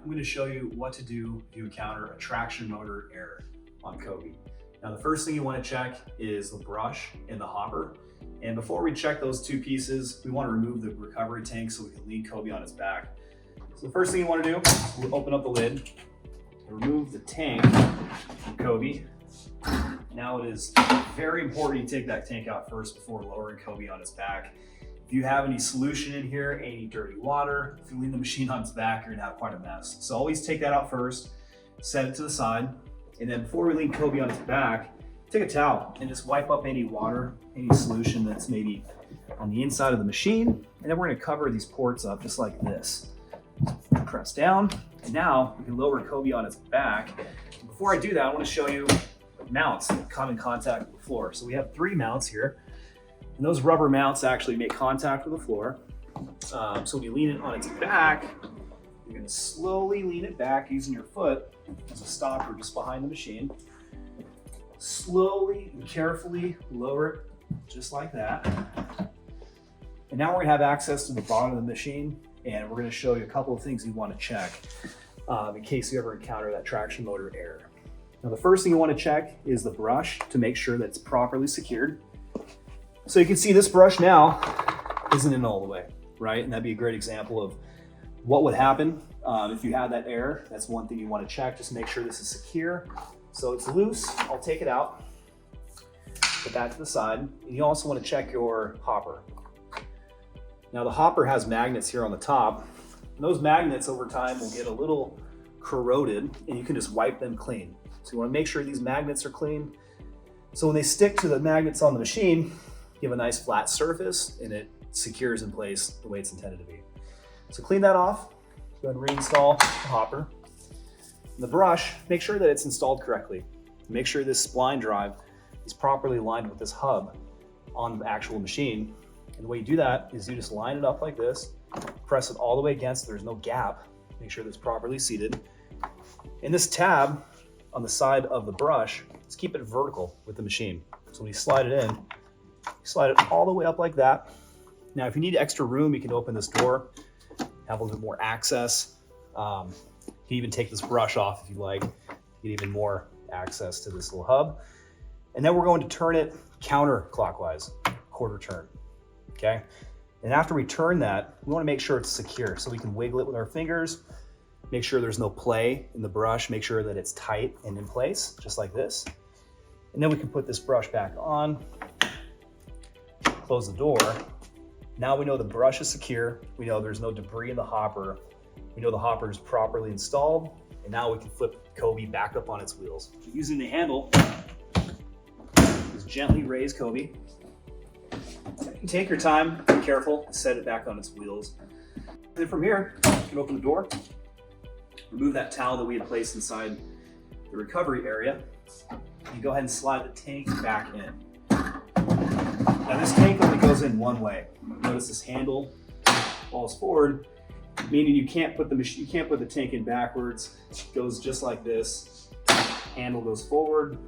I'm going to show you what to do if you encounter a traction motor error on Cobi. Now the first thing you want to check is the brush and the hopper. And before we check those two pieces, we want to remove the recovery tank so we can lean Cobi on its back. So the first thing you want to do is open up the lid, remove the tank from Cobi. Now it is very important you take that tank out first before lowering Cobi on its back. If you have any solution in here, any dirty water, if you lean the machine on its back, you're gonna have quite a mess. So always take that out first, set it to the side, and then before we lean Cobi on its back, take a towel and just wipe up any water, any solution that's maybe on the inside of the machine. And then we're gonna cover these ports up just like this. Press down, and now we can lower Cobi on its back. Before I do that, I wanna show you mounts that come in contact with the floor. So we have 3 mounts here. And those rubber mounts actually make contact with the floor. So when you lean it on its back, you're gonna slowly lean it back using your foot as a stopper just behind the machine. Slowly and carefully lower it just like that. And now we're gonna have access to the bottom of the machine, and we're gonna show you a couple of things you wanna check in case you ever encounter that traction motor error. Now the first thing you wanna check is the brush to make sure that it's properly secured. So you can see this brush now isn't in all the way, right? And that'd be a great example of what would happen if you had that error. That's one thing you want to check, just make sure this is secure. So it's loose, I'll take it out, put that to the side. And you also want to check your hopper. Now the hopper has magnets here on the top, and those magnets over time will get a little corroded, and you can just wipe them clean. So you want to make sure these magnets are clean. So when they stick to the magnets on the machine, you have a nice flat surface and it secures in place the way it's intended to be. So clean that off, go ahead and reinstall the hopper. And the brush, make sure that it's installed correctly. Make sure this spline drive is properly aligned with this hub on the actual machine. And the way you do that is you just line it up like this, press it all the way against so there's no gap, make sure that it's properly seated. And this tab on the side of the brush, let's keep it vertical with the machine. So when you slide it in, slide it all the way up like that. Now, if you need extra room, you can open this door, have a little bit more access. You can even take this brush off if you like, get even more access to this little hub. And then we're going to turn it counterclockwise, quarter turn, okay? And after we turn that, we wanna make sure it's secure. So we can wiggle it with our fingers, make sure there's no play in the brush, make sure that it's tight and in place, just like this. And then we can put this brush back on, close the door. Now we know the brush is secure. We know there's no debris in the hopper. We know the hopper is properly installed. And now we can flip Cobi back up on its wheels. Using the handle, just gently raise Cobi. Take your time, be careful, set it back on its wheels. And then from here, you can open the door, remove that towel that we had placed inside the recovery area, and go ahead and slide the tank back in. Now this tank only goes in one way. Notice this handle falls forward, meaning you can't put the tank in backwards. It goes just like this. Handle goes forward.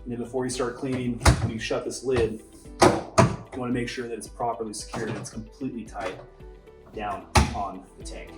And then before you start cleaning, when you shut this lid, you want to make sure that it's properly secured and it's completely tight down on the tank.